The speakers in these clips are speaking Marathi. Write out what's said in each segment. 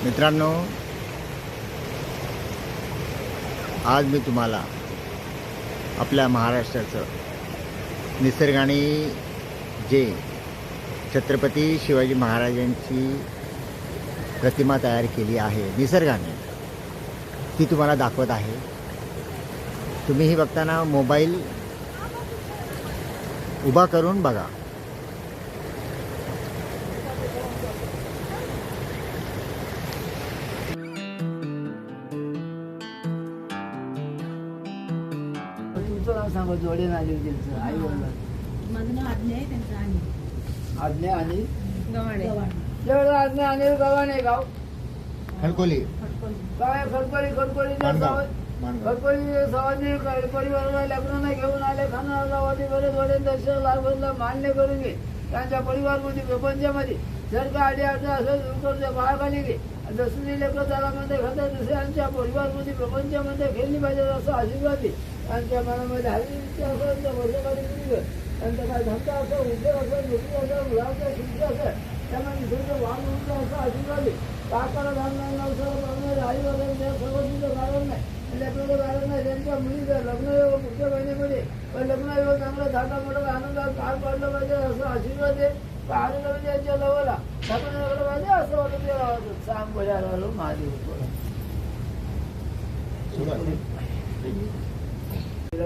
मित्रांनो, आज मी तुम्हाला आपल्या महाराष्ट्राचं निसर्गाने जे छत्रपती शिवाजी महाराजांची प्रतिमा तयार केली आहे निसर्गाने, ती तुम्हाला दाखवत आहे. तुम्ही ही बघताना मोबाईल उभा करून बघा. तुमचं नाव सांगा. जोडे आले त्यांचं आई वडील. माझं नाव आज्ञा आहे, त्यांचं आणि आज्ञा आणि गव्हाणे. जेवढं आज्ञा आणि गव्हाणे गाव खडकोली, काय खडकोली माणगाव. खडकोली सवाजी परिवाराला लग्न घेऊन आले. खानाला वाटी बरे थोडे दर्शन लागला मान्य करून घे. त्यांच्या परिवारमध्ये प्रपंचामध्ये जर का आडी अडचण असेल उकडच्या बाळाखाली घे. दसरी लेकर त्याला मध्ये खात्या दुसऱ्यांच्या परिवारमध्ये प्रपंचामध्ये खेळली पाहिजे असं आशीर्वाद दे. त्यांच्या मनामध्ये हरी इच्छा असेल तर वर्षाकाली त्यांचा काय धंदा असो, उद्योग असेल, नोकरी असेल, मुलांचा शिक्षण असेल, त्यामुळे दुसऱ्याचं वाहन उंच असं आशीर्वाद दे. काकाला धान नवसाला आई वगैरे सर्वस्वीचं कारण नाही, लेकराचं कारण नाही. त्यांच्या मुलीचं लग्न योग पुढच्या महिन्यामध्ये लग्न योग चांगला धाका मोठा आनंदात पार पाडलं पाहिजे असं आशीर्वाद दे. आलेलं म्हणजे यांच्या लवला धाकून लागलं पाहिजे असं वाटत ते सांग बजायला आलो महादेव.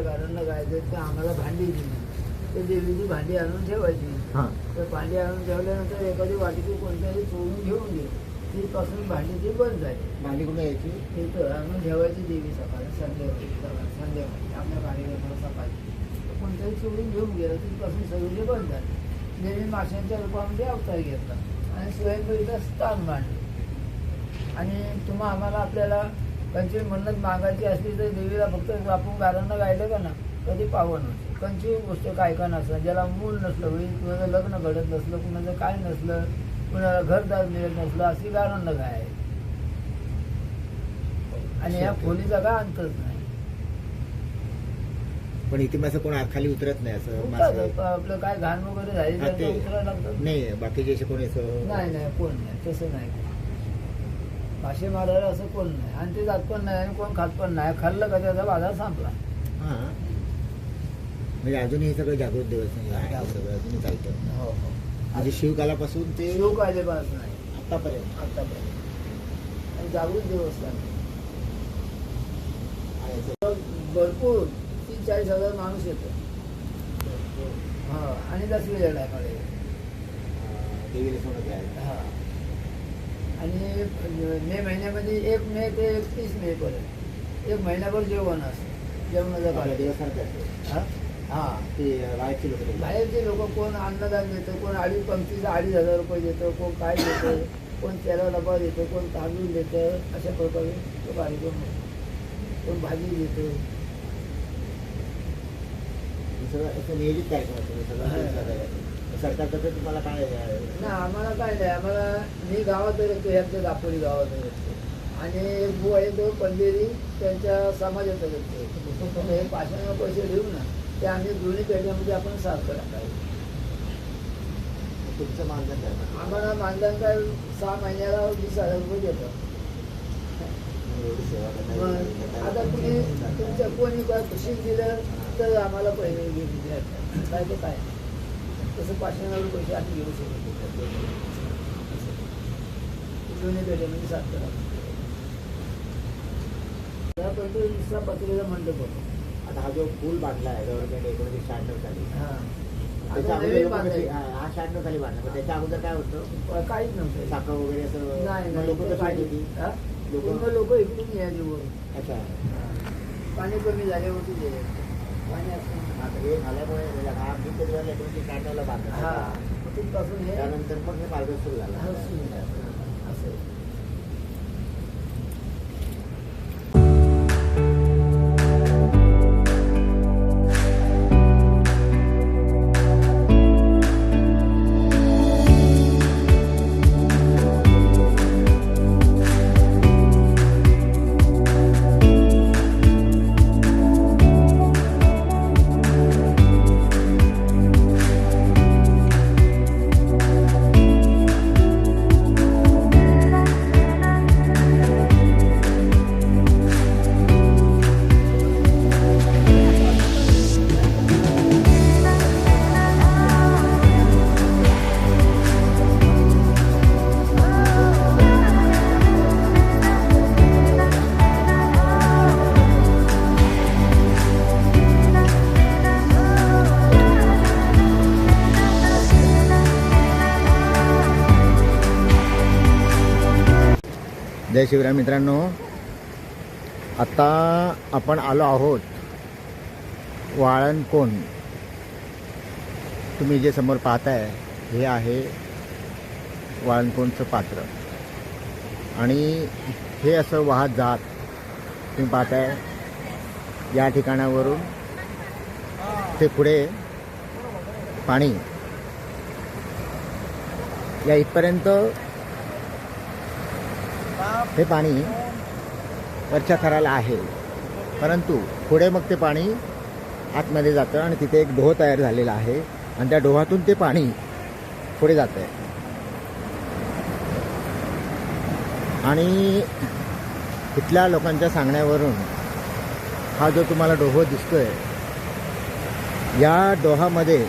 घरांना गायचं तर आम्हाला भांडी दिली. ते देवीची भांडी आणून ठेवायची. तर भांडी आणून ठेवल्यानंतर एखादी वाटीची कोणत्याही चोरून घेऊन घे. तीपासून भांडी ती बंद झाली. भांडी कुठे यायची? तिथं आणून ठेवायची देवी सकाळी संध्याकाळी आपल्या कार्यक्रमाला सकाळी कोणत्याही चोरून घेऊन गेलं तिथपासून सगळे बंद झाले. देवी माशांच्या रूपामध्ये अवतार घेतला आणि स्वयंपाकीचं स्थान मांडलं. आणि तुम्हा आम्हाला आपल्याला कंची मन्नत मागायची असली तर देवीला फक्त आपण गारांना गायलं का ना कधी पावन नसतं. कंची गोष्ट काय का नसलं, ज्याला मूल नसलं, कुणाचं लग्न घडत नसलं, कुणाचं काय नसलं, कुणाला घरदार मिळत नसलं, अशी गारांना गाय. आणि या खोलीचा काय अंतच नाही. पण इथे माझं कोण खाली उतरत नाही असं आपलं काय घाण वगैरे झाली तर उतरायला लागतं. नाही, बाकीचे असे कोणी नाही कोण नाही, तसं नाही. मासे मारायला असं कोण नाही आणि ते जात पण नाही आणि कोण खात पण नाही. खाल्लं का त्याचा बाजार संपला. हा, म्हणजे अजूनही हे सगळं जागृत दिवस आहे, सगळं अजूनही चालतं. हो म्हणजे शिवकालापासून ते लोक आलेपासून नाही आतापर्यंत आणि जागृत देवस्थान भरपूर 30-40 माणूस येतो. हा, आणि दसवीच्या टायमाला देवीला सोडत आहे. हा, आणि मे महिन्यामध्ये 1 मे ते 31 मे पर्यंत 1 महिन्याभर जेवण असतं. जेवणाचा काळ देवस्थानात हा हा ते बाहेरचे लोक बाहेरचे लोक कोण अन्नदान देतं, कोण अडीच पंक्तीचा 2,500 रुपये देतं, कोण काय देतं, कोण तेला डबा देतं, कोण तांदूळ देतं. अशा प्रकारे तो कार्यक्रम होतो. कोण भाजी देतं. सगळं असं नियोजित कार्यक्रम असतो सगळं. सरकारतर्फे तुम्हाला काय ना आम्हाला काय नाही. आम्हाला मी गावात येतो, ह्यांच्या दापोली गावात येतो. आणि एक भाऊ आहे तो पंधेरी, त्यांच्या समाजात येतो. हे पाचशे पैसे देऊ ना, ते आम्ही दोन्ही पेढ्यामध्ये आपण सारखं टाकायचं. तुमचं मानधन काय? आम्हाला मानधन काय 6 महिन्याला 20,000 रुपये देतात. एवढी सेवा मग आता तुम्ही तुमच्या कोणी काय खुशी दिलं तर आम्हाला पहिले घेऊन द्यायचं काय ते काय तसं 500 पैसे आम्ही घेऊ शकतो. दोन्ही पेढ्यामध्ये सारखं टाकतो. त्यापर्यंत दुसरा पत्रिकेचा मंडप होतो. आता हा जो पूल बांधला आहे गव्हर्नमेंट 1996 साली, हा, त्याच्या आता अगोदर नवीन लोकं बांधायचं. कशी- हा 96 साली बांधला, पण त्याच्या अगोदर काय होतं? काहीच नव्हतं. साखर वगैरे असं नाही लोक कशी काही होती? लोक इकडून यायचे वर. अच्छा, पाणी कमी झाल्यावरती गेले. पाणी असं आता हे झाल्यामुळे हा मी कधी 1996 बांधला. हा, तिथपासून हे त्यानंतर मग हे मार्ग सुरू झाला. असं जय शिवराय मित्रांनो, आता आपण आलो आहोत वाळणकोण. तुम्ही जे समोर पाहताय हे आहे वाळणकोणचं पात्र आणि हे असं वाहत जात तुम्ही पाहताय या ठिकाणावरून ते पुढे पाणी या इथपर्यंत हे पाणी वरच्या थराला आहे, परंतु पुढे मग ते पाणी आतमध्ये जातं आणि तिथे एक डोह तयार झालेला आहे आणि त्या डोहातून ते पाणी पुढे जातं आहे. आणि इथल्या लोकांच्या सांगण्यावरून हा जो तुम्हाला डोह दिसतोय, या डोहामध्ये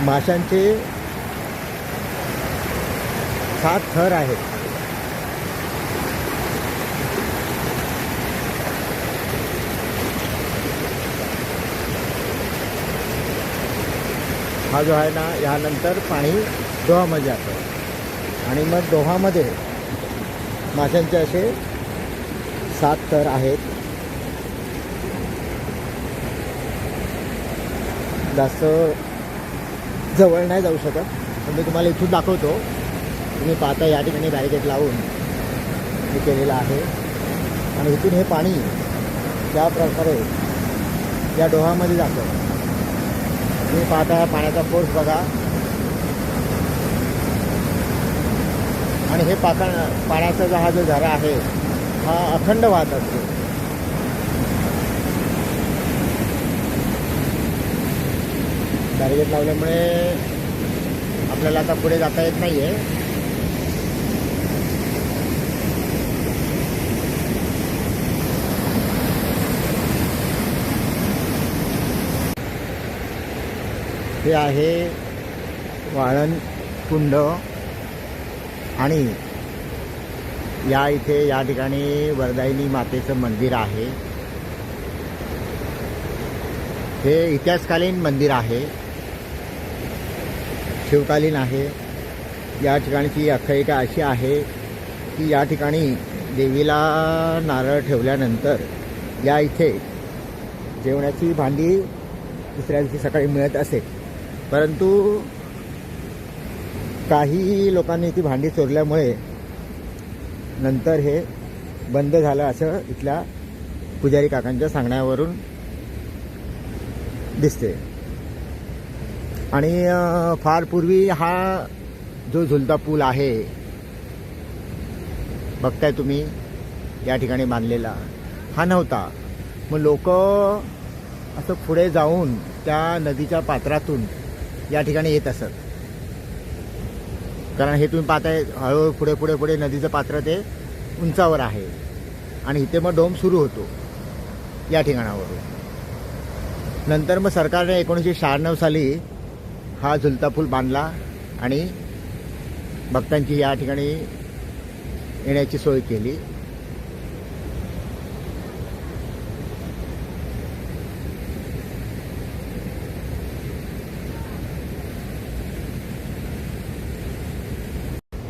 माशांचे 7 थर आहेत. हा जो आहे ना, यानंतर पाणी डोहामध्ये जातं आणि मग डोहामध्ये माशांचे असे 7 थर आहेत. जास्त जवळ नाही जाऊ शकत, पण मी तुम्हाला इथून दाखवतो. तुम्ही पाहता या ठिकाणी बॅरिकेड लावून हे केलेलं आहे आणि इथून हे पाणी ज्या प्रकारे या डोहामध्ये जातं. तुम्ही पाहता पाण्याचा फोर्स बघा आणि हे पाण्याचा जो हा जो झरा आहे हा अखंड वाहत असतो. बॅरिकेड लावल्यामुळे आपल्याला आता पुढे जाता येत नाही आहे. हे आहे वाळणकुंड आणि या ठिकाणी वरदायिनी मातेचं मंदिर आहे. हे इतिहासकालीन मंदिर आहे, शिवकालीन आहे. या ठिकाणची आख्यायिका अशी आहे की या ठिकाणी देवीला नारळ ठेवल्यानंतर या इथे जेवणाची भांडी दुसऱ्या दिवशी सकाळी मिळत असे, परंतु काही लोकांनी ती भांडी चोरल्यामुळे नंतर हे बंद झालं असं इथल्या पुजारी काकांच्या सांगण्यावरून दिसते. आणि फार पूर्वी हा जो झुलता पूल आहे बघताय तुम्ही या ठिकाणी बांधलेला, हा नव्हता. मग लोक असं पुढे जाऊन त्या नदीच्या पात्रातून या ठिकाणी येत असत, कारण हे तुम्ही पाहताय हळूहळू पुढे पुढे पुढे नदीचं पात्र ते उंचावर आहे आणि इथे मग डोम सुरू होतो या ठिकाणावरून. नंतर मग सरकारने 1996 साली हा झुलता पूल बांधला आणि भक्तांची या ठिकाणी येण्याची सोय केली.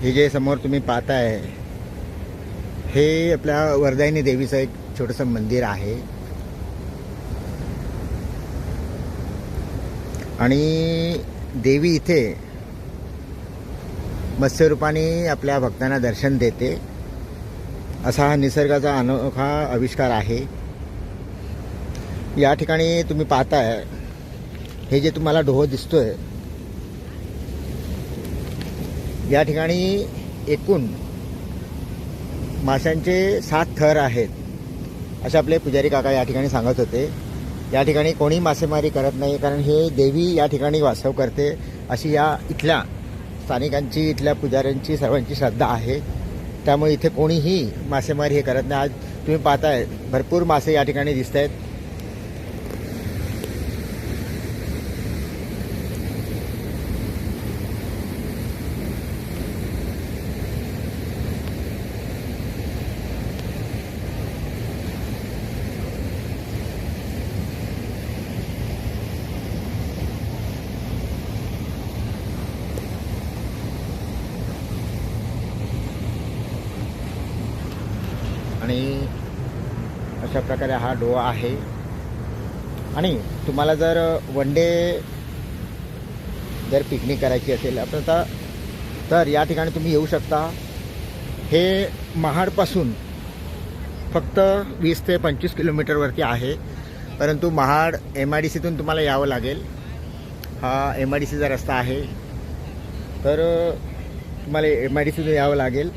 हे जे समोर तुम्ही पाहताय हे आपल्या वरदायिनी देवीचं एक छोटंसं मंदिर आहे आणि देवी इथे मत्स्यरूपाने आपल्या भक्तांना दर्शन देते, असा हा निसर्गाचा अनोखा आविष्कार आहे. या ठिकाणी तुम्ही पाहताय हे जे तुम्हाला डोह दिसतोय, या ठिकाणी एकूण माशांचे 7 थर आहेत असे आपले पुजारी काका या ठिकाणी सांगत होते. या ठिकाणी कोणी मासेमारी करत नाही, कारण हे देवी या ठिकाणी वास्तव करते अशी या इथल्या स्थानिकांची, इथल्या पुजाऱ्यांची सर्वांची श्रद्धा आहे. त्यामुळे इथे कोणीही मासेमारी हे करत नाही. आज तुम्ही पाहताय भरपूर मासे या ठिकाणी दिसत आहेत. आणि अशा प्रकारे हा डोहा आहे. आणि तुम्हाला जर वन डे जर पिकनिक करायची असेल आता तर या ठिकाणी तुम्ही येऊ शकता. हे महाडपासून फक्त 20 ते 25 किलोमीटरवरती आहे, परंतु महाड MIDCतून तुम्हाला यावं लागेल. हा MIDCचा रस्ता आहे, तर तुम्हाला MIDCतून यावं लागेल.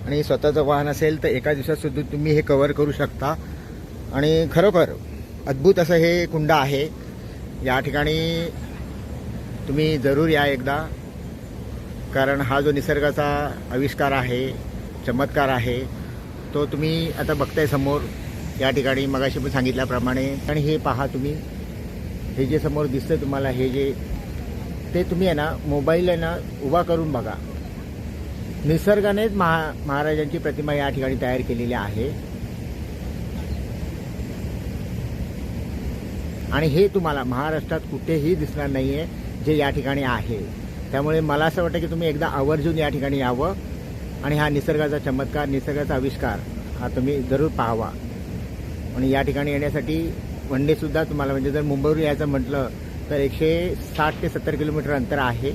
आणि स्वतःचं वाहन असेल तर एका दिवसात सुद्धा तुम्ही हे कव्हर करू शकता. आणि खरोखर अद्भुत असं हे कुंड आहे. या ठिकाणी तुम्ही जरूर या एकदा, कारण हा जो निसर्गाचा आविष्कार आहे, चमत्कार आहे, तो तुम्ही आता बघताय समोर या ठिकाणी मगाशी पण सांगितल्याप्रमाणे. आणि हे पहा तुम्ही, हे जे समोर दिसतं तुम्हाला, हे जे ते तुम्ही आहे ना मोबाईल आहे ना उभा करून बघा. निसर्गानेच महाराजांची प्रतिमा या ठिकाणी तयार केलेली आहे. आणि हे तुम्हाला महाराष्ट्रात कुठेही दिसणार नाही आहे जे या ठिकाणी आहे. त्यामुळे मला असं वाटतं की तुम्ही एकदा आवर्जून या ठिकाणी यावं आणि हा निसर्गाचा चमत्कार, निसर्गाचा आविष्कार हा तुम्ही जरूर पाहावा. आणि या ठिकाणी येण्यासाठी वन डेसुद्धा तुम्हाला, म्हणजे जर मुंबईवरून यायचं म्हटलं तर 160 ते 70 किलोमीटर अंतर आहे.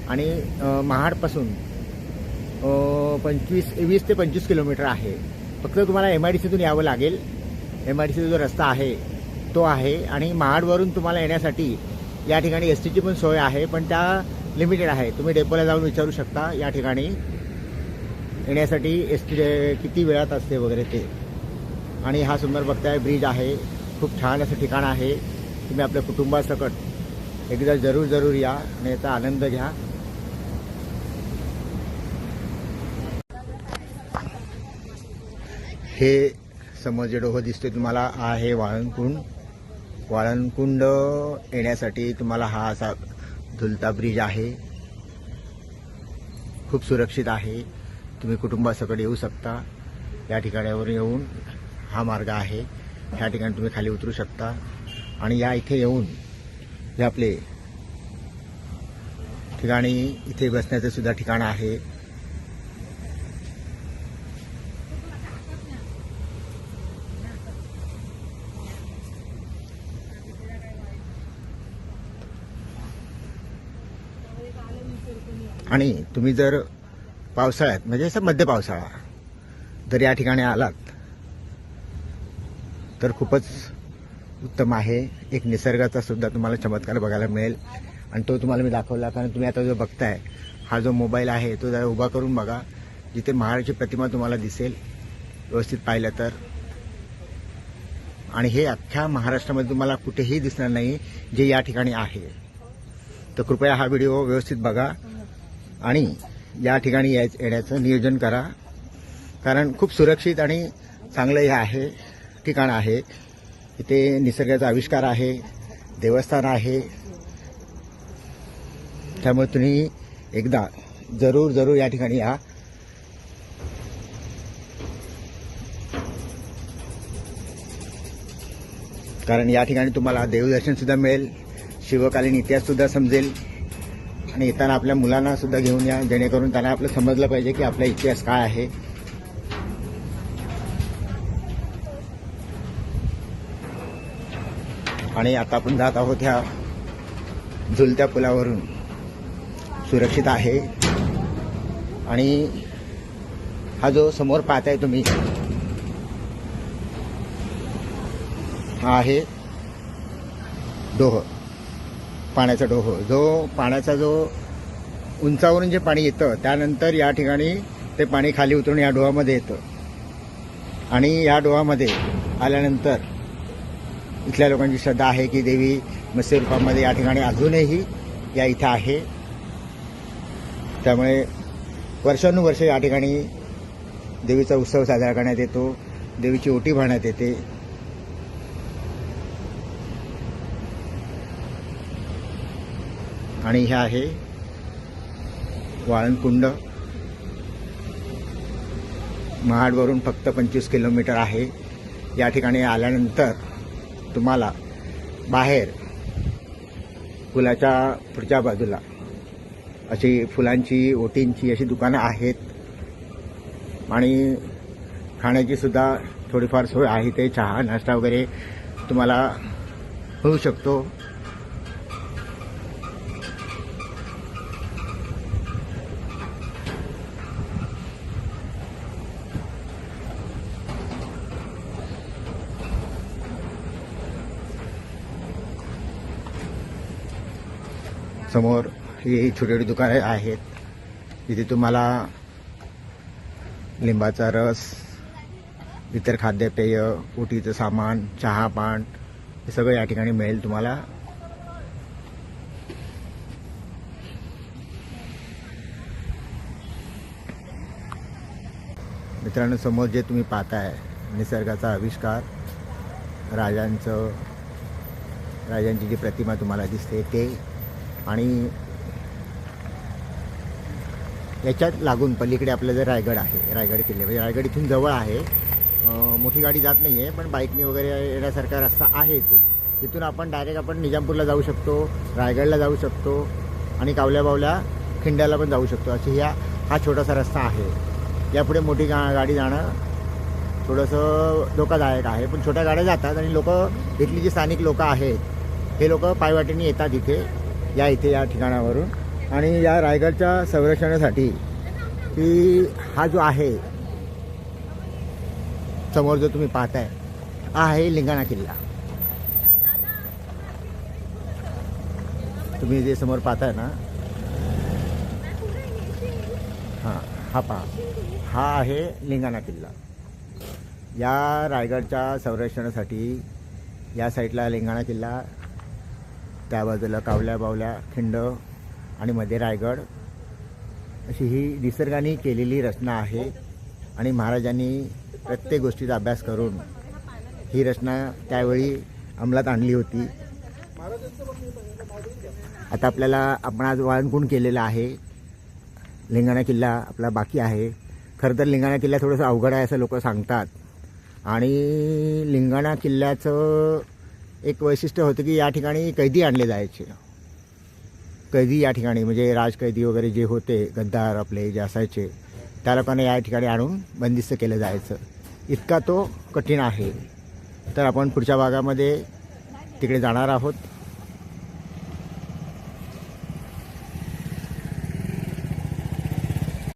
आणि महाडपासून 20 ते 25 किलोमीटर आहे. फक्त तुम्हाला MIDCतून यावं लागेल. MIDCचा जो रस्ता आहे तो आहे. आणि महाडवरून तुम्हाला येण्यासाठी या ठिकाणी STची पण सोय आहे, पण त्या लिमिटेड आहे. तुम्ही डेपोला जाऊन विचारू शकता या ठिकाणी येण्यासाठी ST किती वेळात असते वगैरे ते. आणि हा सुंदर बघताय ब्रिज आहे, खूप छान असं ठिकाण आहे. तुम्ही आपल्या कुटुंबासकट एकदा जरूर या आणि याचा आनंद घ्या. हे समोर जे डोह दिसतोय तुम्हाला आहे वाळणकुंड. वाळणकुंड येण्यासाठी तुम्हाला हा असा झुलता ब्रिज आहे, खूप सुरक्षित आहे. तुम्ही कुटुंबासकट येऊ शकता. या ठिकाणावर येऊन हा मार्ग आहे, ह्या ठिकाणी तुम्ही खाली उतरू शकता. आणि या इथे येऊन हे आपले ठिकाणी इथे बसण्याचं सुद्धा ठिकाण आहे. आणि तुम्ही जर पावसाळ्यात, म्हणजे असं मध्य पावसाळा जर या ठिकाणी आलात तर खूपच उत्तम आहे. एक निसर्गाचा सुद्धा तुम्हाला चमत्कार बघायला मिळेल. आणि तो तुम्हाला मी दाखवला, कारण तुम्ही आता जो बघताय हा जो मोबाईल आहे तो जरा उभा करून बघा, जिथे महाराजांची प्रतिमा तुम्हाला दिसेल व्यवस्थित पाहिलं तर. आणि हे अख्ख्या महाराष्ट्रामध्ये तुम्हाला कुठेही दिसणार नाही जे या ठिकाणी आहे. तर कृपया हा व्हिडिओ व्यवस्थित बघा आणि या ठिकाणी येण्याचं नियोजन करा, कारण खूप सुरक्षित आणि चांगलं हे आहे ठिकाण आहे. इथे निसर्गाचा आविष्कार आहे, देवस्थान आहे. त्यामुळे तुम्ही एकदा जरूर या ठिकाणी या. कारण या ठिकाणी तुम्हाला देवदर्शन सुद्धा मिळेल, शिवकालीन इतिहास सुद्धा समजेल. आणि येताना आपल्या मुलांना सुद्धा घेऊन या, जेणेकरून त्यांना आपलं समजलं पाहिजे की आपला इतिहास काय आहे. आणि आता आपण जात आहोत ह्या झुलत्या पुलावरून. सुरक्षित आहे. आणि हा जो समोर पाहताय तुम्ही हा आहे डोह, पाण्याचा डोह. पाण्याचा जो उंचावरून जे पाणी येतं त्यानंतर या ठिकाणी ते पाणी खाली उतरून या डोहामध्ये येतं. आणि या डोहामध्ये आल्यानंतर इथल्या लोकांची श्रद्धा आहे की देवी मत्स्य रूपामध्ये या ठिकाणी अजूनही या इथे आहे. त्यामुळे वर्षानुवर्ष या ठिकाणी देवीचा उत्सव साजरा करण्यात येतो, देवीची ओटी भरण्यात येते. आणि हे आहे वाळणकुंड. महाडवरून फक्त 25 किलोमीटर आहे. या ठिकाणी आल्यानंतर तुम्हाला बाहेर पुलाच्या पुढच्या बाजूला अशी फुलांची, ओटींची अशी दुकानं आहेत. आणि खाण्याची सुद्धा थोडीफार सोय आहे. ते चहा नाश्ता वगैरे तुम्हाला होऊ शकतो. समोर ही छोटी छोटी दुकाने आहेत. तिथे तुम्हाला लिंबाचा रस, इतर खाद्यपेय, ओटीचं सामान, चहा पान हे सगळं या ठिकाणी मिळेल तुम्हाला. मित्रांनो, समोर जे तुम्ही पाहताय निसर्गाचा आविष्कार, राजांची जी प्रतिमा तुम्हाला दिसते ते, आणि याच्यात लागून पलीकडे आपलं जे रायगड आहे, रायगड किल्ले, म्हणजे रायगड इथून जवळ आहे. मोठी गाडी जात नाही आहे, पण बाईकनी वगैरे येण्यासारखा रस्ता आहे. तिथून आपण डायरेक्ट आपण निजामपूरला जाऊ शकतो, रायगडला जाऊ शकतो आणि कावल्या बावल्या खिंड्याला पण जाऊ शकतो. अशी हा छोटासा रस्ता आहे. यापुढे मोठी गाडी जाणं थोडंसं धोकादायक आहे, पण छोट्या गाड्या जातात आणि लोक, इथली जी स्थानिक लोक आहेत हे लोक पायवाटेने येतात इथे या ठिकाणावरून. आणि या रायगडच्या संरक्षणासाठी की हा जो आहे समोर जो तुम्ही पाहताय हा आहे लिंगाणा किल्ला. तुम्ही जे समोर पाहताय ना, हा पहा, हा आहे लिंगाणा किल्ला. या रायगडच्या संरक्षणासाठी या साईडला लिंगाणा किल्ला, त्या बाजूला कावल्या बावल्या खिंड आणि मध्ये रायगड, अशी ही निसर्गाने केलेली रचना आहे. आणि महाराजांनी प्रत्येक गोष्टीचा अभ्यास करून ही रचना त्यावेळी अंमलात आणली होती. आता आपण आज वाळंकुंड केलेला आहे. लिंगाणा किल्ला आपला बाकी आहे. खरं तर लिंगाणा किल्ला थोडंसं अवघड आहे असं लोक सांगतात. आणि लिंगाणा किल्ल्याचं एक वैशिष्ट्य होतं की या ठिकाणी कैदी आणले जायचे. कैदी या ठिकाणी म्हणजे राजकैदी वगैरे जे होते, गद्दार आपले जे असायचे, त्या लोकांना या ठिकाणी आणून बंदिस्त केलं जायचं. इतका तो कठीण आहे. तर आपण पुढच्या भागामध्ये तिकडे जाणार आहोत.